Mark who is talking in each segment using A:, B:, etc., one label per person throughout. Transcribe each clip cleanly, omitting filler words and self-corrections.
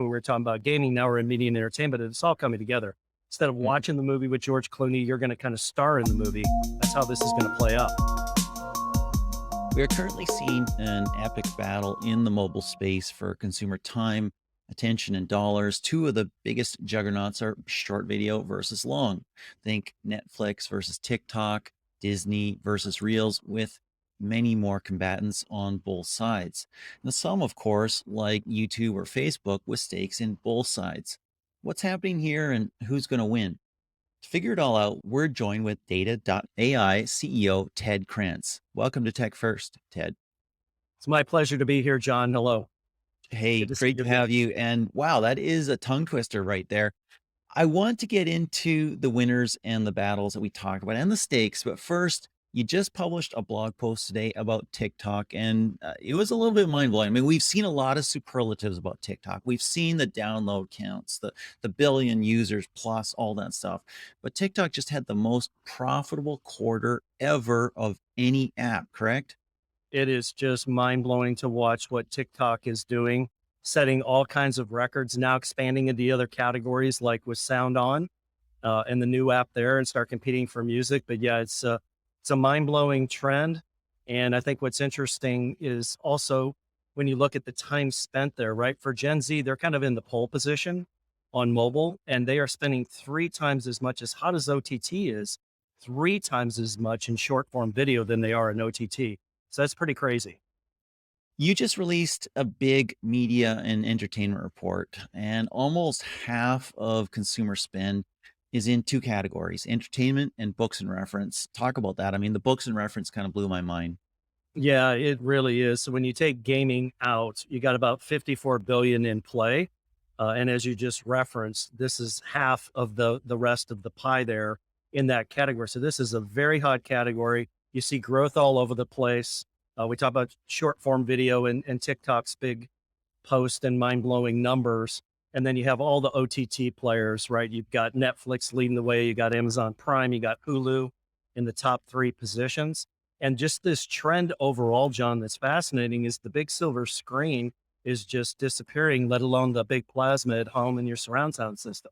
A: when we were talking about gaming. Now we're in media and entertainment, and it's all coming together. Instead of
B: Mhm.
A: watching the movie with George Clooney, you're going to kind of star in the movie. That's how this is going to play out.
B: We are currently seeing an epic battle in the mobile space for consumer time, attention, and dollars. Two of the biggest juggernauts are short video versus long. Think Netflix versus TikTok, Disney versus Reels, with many more combatants on both sides. Now, some, of course, like YouTube or Facebook, with stakes in both sides. What's happening here and who's going to win? To figure it all out, we're joined with Data.ai CEO Ted Krantz. Welcome to TechFirst, Ted.
A: It's my pleasure to be here, John. Hello.
B: Hey,
A: Good to see
B: great
A: you
B: to
A: again.
B: have you. And wow, that is a tongue twister right there. I want to get into the winners and the battles that we talk about and the stakes. But first, you just published a blog post today about TikTok, and it was a little bit mind blowing. I mean, we've seen a lot of superlatives about TikTok. We've seen the download counts, the billion users plus all that stuff. But TikTok just had the most profitable quarter ever of any app, correct?
A: It is just mind blowing to watch what TikTok is doing, setting all kinds of records, now expanding into other categories like with Sound On and the new app there, and start competing for music. But yeah, it's a mind blowing trend. And I think what's interesting is also when you look at the time spent there, right? For Gen Z, they're kind of in the pole position on mobile, and they are spending three times as much as hot as OTT is, three times as much in short form video than they are in OTT. So that's pretty crazy.
B: You just released a big media and entertainment report, and almost half of consumer spend is in two categories: entertainment and books and reference. Talk about that. I mean, the books and reference kind of blew my mind.
A: Yeah, it really is. So when you take gaming out, you got about 54 billion in play. And as you just referenced, this is half of the rest of the pie there in that category. So this is a very hot category. You see growth all over the place. We talk about short form video and TikTok's big post and mind blowing numbers. And then you have all the OTT players, right? You've got Netflix leading the way. You got Amazon Prime. You got Hulu in the top three positions. And just this trend overall, John, that's fascinating is the big silver screen is just disappearing, let alone the big plasma at home in your surround sound system,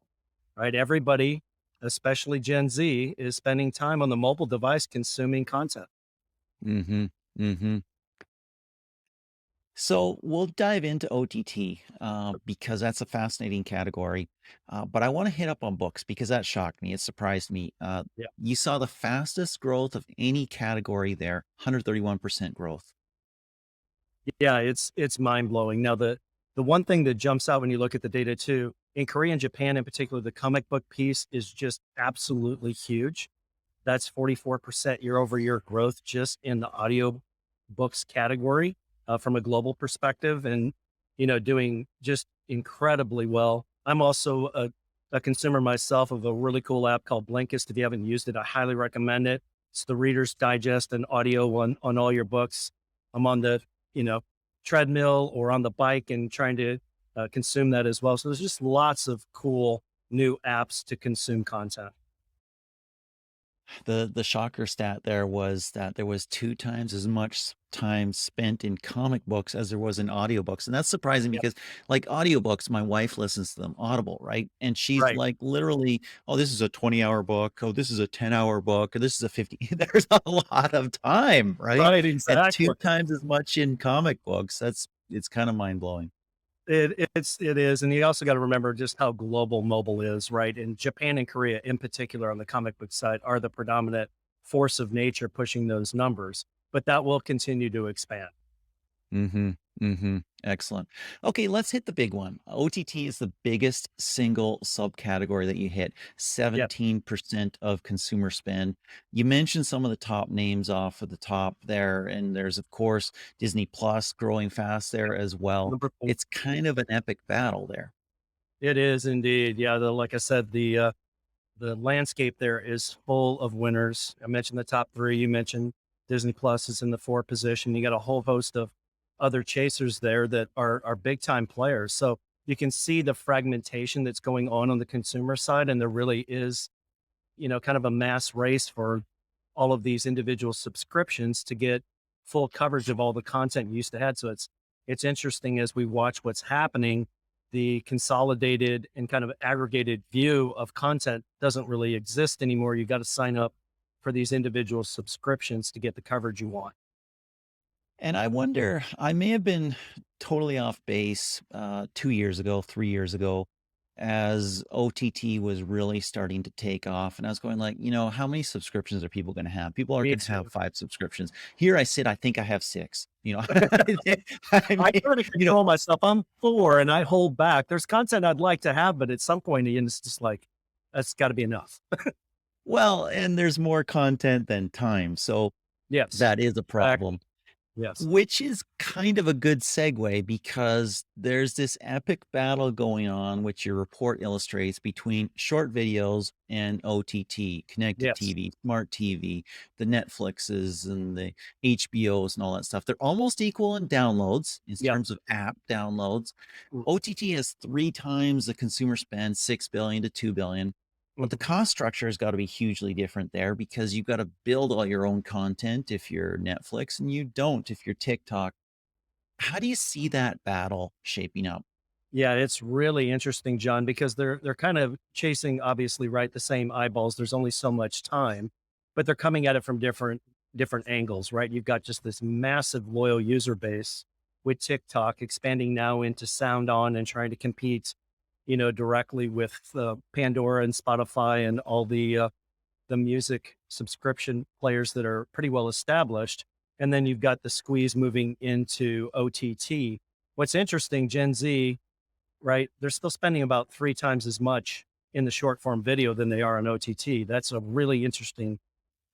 A: right? Everybody, especially Gen Z, is spending time on the mobile device consuming content.
B: Mm-hmm. Mm-hmm. So we'll dive into OTT because that's a fascinating category. But I want to hit up on books because that shocked me. It surprised me. You saw the fastest growth of any category there, 131% growth.
A: Yeah, it's mind blowing. Now the one thing that jumps out when you look at the data too, in Korea and Japan in particular, the comic book piece is just absolutely huge. That's 44% year over year growth just in the audio books category from a global perspective, and doing just incredibly well. I'm also a consumer myself of a really cool app called Blinkist. If you haven't used it, I highly recommend it. It's the Reader's Digest and audio on all your books. I'm on the you know treadmill or on the bike and trying to consume that as well. So there's just lots of cool new apps to consume content.
B: The shocker stat there was that there was 2 times as much time spent in comic books as there was in audiobooks, and that's surprising
A: Yeah,
B: because, like, audiobooks, my wife listens to them Audible, right? And she's
A: right,
B: like, literally, "Oh, this is a 20-hour book. Oh, this is a 10-hour book, or this is a 50." There's a lot of time, right?
A: right,
B: And 2
A: exactly.
B: times as much in comic books. It's kinda mind-blowing.
A: It is, and you also got to remember just how global mobile is, right? And Japan and Korea, in particular, on the comic book side, are the predominant force of nature pushing those numbers. But that will continue to expand.
B: Mhm, mhm. Excellent. Okay, let's hit the big one. OTT is the biggest single subcategory that you hit,
A: Yeah,
B: 17% of consumer spend. You mentioned some of the top names off at the top there, and there's, of course, Disney Plus growing fast there as well.
A: number four.
B: It's kind of an epic battle there.
A: It is indeed. Yeah, like I said, the landscape there is full of winners. I mentioned the top three. You mentioned Disney Plus is in the fourth position. You got a whole host of other chasers there that are big time players. So you can see the fragmentation that's going on the consumer side, and there really is, kind of a mass race for all of these individual subscriptions to get full coverage of all the content you used to have. So it's interesting as we watch what's happening. the consolidated and kind of aggregated view of content doesn't really exist anymore. You got to sign up for these individual subscriptions to get the coverage you want.
B: And I wonder, I may have been totally off base 2 years ago, 3 years ago, as OTT was really starting to take off. And I was going like, how many subscriptions are people going to have? People are
A: Me
B: going to have
A: too.
B: 5 subscriptions. Here I sit, I think I have six. I
A: I
B: mean,
A: try to control myself. I'm 4 and I hold back. There's content I'd like to have, but at some point, it's just like, that's got to be enough.
B: well, and there's more content than time. So
A: Yes.
B: that is a
A: Exactly.
B: problem.
A: Yes.
B: Which is kind of a good segue because there's this epic battle going on, which your report illustrates between short videos and OTT, connected
A: Yes.
B: TV, smart TV, the Netflixes and the HBOs and all that stuff. They're almost equal in downloads in
A: Yep.
B: terms of app downloads.
A: Mm,
B: OTT has 3 times the consumer spend, 6 billion to 2 billion. But the
A: mhm.
B: cost structure has got to be hugely different there because you've got to build all your own content if you're Netflix and you don't if you're TikTok. How do you see that battle shaping up?
A: Yeah, it's really interesting, John, because they're kind of chasing, obviously, right, the same eyeballs. There's only so much time, but they're coming at it from different angles, right? You've got just this massive loyal user base with TikTok expanding now into sound on and trying to compete, directly with Pandora and Spotify and all the music subscription players that are pretty well established. And then you've got the squeeze moving into OTT. What's interesting, Gen Z, right? They're still spending about 3 times as much in the short form video than they are on OTT. That's a really interesting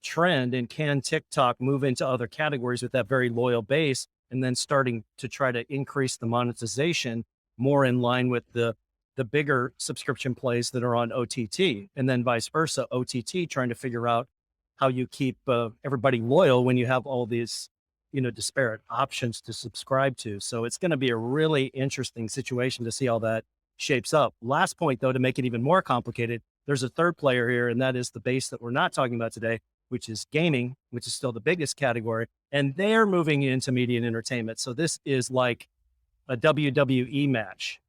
A: trend. And can TikTok move into other categories with that very loyal base and then starting to try to increase the monetization more in line with the bigger subscription plays that are on OTT, and then vice versa, OTT trying to figure out how you keep everybody loyal when you have all these, disparate options to subscribe to. So it's going to be a really interesting situation to see how that shapes up. Last point, though, to make it even more complicated, there's a third player here, and that is the base that we're not talking about today, which is gaming, which is still the biggest category. And they're moving into media and entertainment. So this is like a WWE match.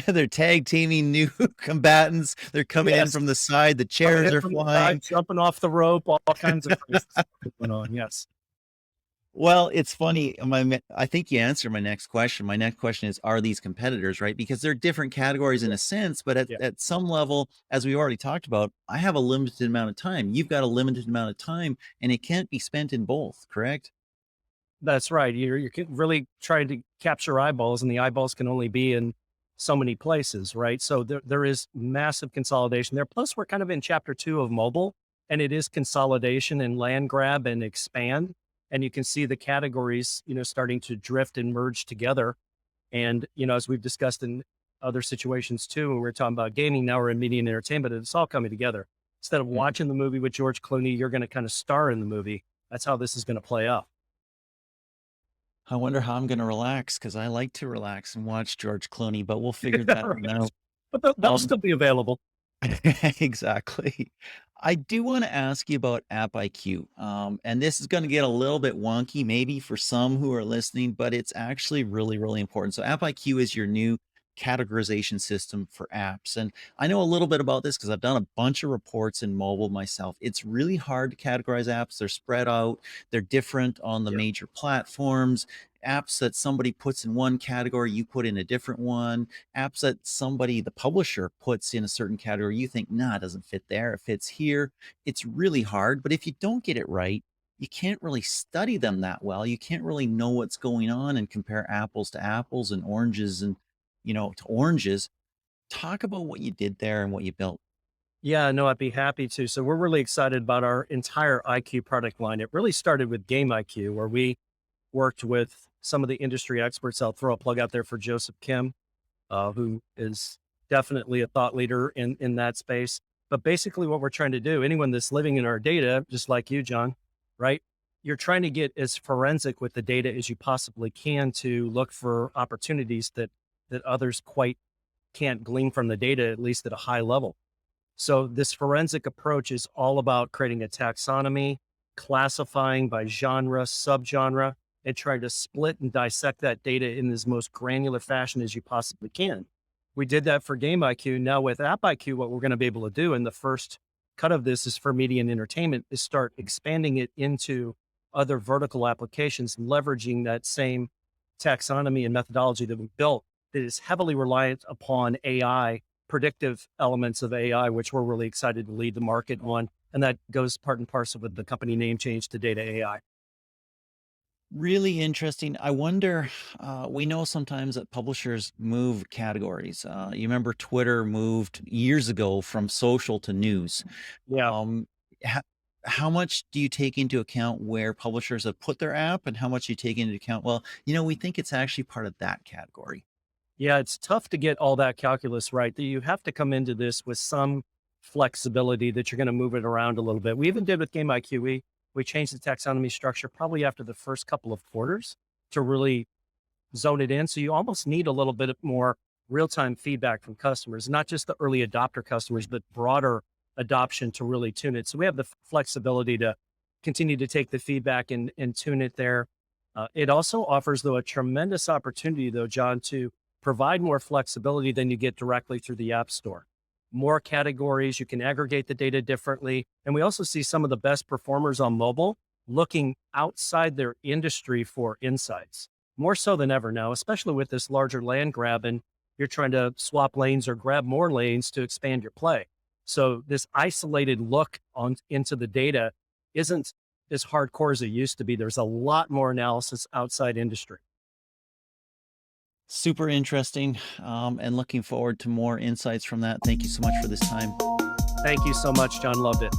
B: They're tag teaming new combatants. They're coming in
A: Yes.
B: from the side. The
A: Coming
B: chairs
A: in
B: are
A: from the side,
B: flying.
A: jumping off the rope, all kinds of crazy stuff going on. Yes.
B: Well, it's funny. I think you answered my next question. My next question is, are these competitors, right? Because they're different categories in
A: Yeah.
B: a sense, but at,
A: Yeah.
B: at some level, as we already talked about, I have a limited amount of time. You've got a limited amount of time, and it can't be spent in both, correct?
A: That's right. You're really trying to capture eyeballs, and the eyeballs can only be in so many places, right? So there is massive consolidation there. Plus, we're kind of in chapter 2 of mobile, and it is consolidation and land grab and expand. And you can see the categories, starting to drift and merge together. And, as we've discussed in other situations too, when we're talking about gaming, now we're in media and entertainment, it's all coming together. Instead of
B: Mhm.
A: watching the movie with George Clooney, you're going to kind of star in the movie. That's how this is going to play out.
B: I wonder how I'm going to relax because I like to relax and watch George Clooney, but we'll figure that one
A: Right.
B: out.
A: But they'll
B: Um,
A: still be available.
B: exactly. I do want to ask you about AppIQ. And this is going to get a little bit wonky, maybe for some who are listening, but it's actually really, really important. So, AppIQ is your new categorization system for apps. And I know a little bit about this because I've done a bunch of reports in mobile myself. It's really hard to categorize apps, they're spread out, they're different on the
A: Yeah.
B: major platforms. Apps that somebody puts in one category, you put in a different one. Apps that somebody, the publisher, puts in a certain category, you think, nah, it doesn't fit there, it fits here. It's really hard. But if you don't get it right, you can't really study them that well. You can't really know what's going on and compare apples to apples and oranges and, to oranges. Talk about what you did there and what you built.
A: Yeah, no, I'd be happy to. So we're really excited about our entire IQ product line. It really started with Game IQ, where we worked with some of the industry experts. I'll throw a plug out there for Joseph Kim, who is definitely a thought leader in that space. But basically, what we're trying to do, anyone that's living in our data, just like you, John, right? You're trying to get as forensic with the data as you possibly can to look for opportunities that others quite can't glean from the data, at least at a high level. So this forensic approach is all about creating a taxonomy, classifying by genre, subgenre, and try to split and dissect that data in this most granular fashion as you possibly can. We did that for Game IQ. Now with App IQ, what we're going to be able to do, and the first cut of this is for media and entertainment, is start expanding it into other vertical applications, leveraging that same taxonomy and methodology that we built that is heavily reliant upon AI, predictive elements of AI, which we're really excited to lead the market on. And that goes part and parcel with the company name change to Data AI.
B: Really interesting. I wonder, we know sometimes that publishers move categories. You remember Twitter moved years ago from social to news.
A: Yeah.
B: Um, ho- how much do you take into account where publishers have put their app, and how much you take into account? Well, we think it's actually part of that category.
A: Yeah, it's tough to get all that calculus right. That you have to come into this with some flexibility that you're going to move it around a little bit. We even did with Game IQ. We changed the taxonomy structure probably after the first couple of quarters to really zone it in. So you almost need a little bit more real-time feedback from customers, not just the early adopter customers, but broader adoption to really tune it. So we have the flexibility to continue to take the feedback and tune it there. It also offers, though, a tremendous opportunity, though, John, to provide more flexibility than you get directly through the App Store. More categories, you can aggregate the data differently. And we also see some of the best performers on mobile looking outside their industry for insights, more so than ever now, especially with this larger land grab and you're trying to swap lanes or grab more lanes to expand your play. So this isolated look on into the data isn't as hardcore as it used to be. There's a lot more analysis outside industry.
B: Super interesting, and looking forward to more insights from that. Thank you so much for this time.
A: Thank you so much, John. Loved it.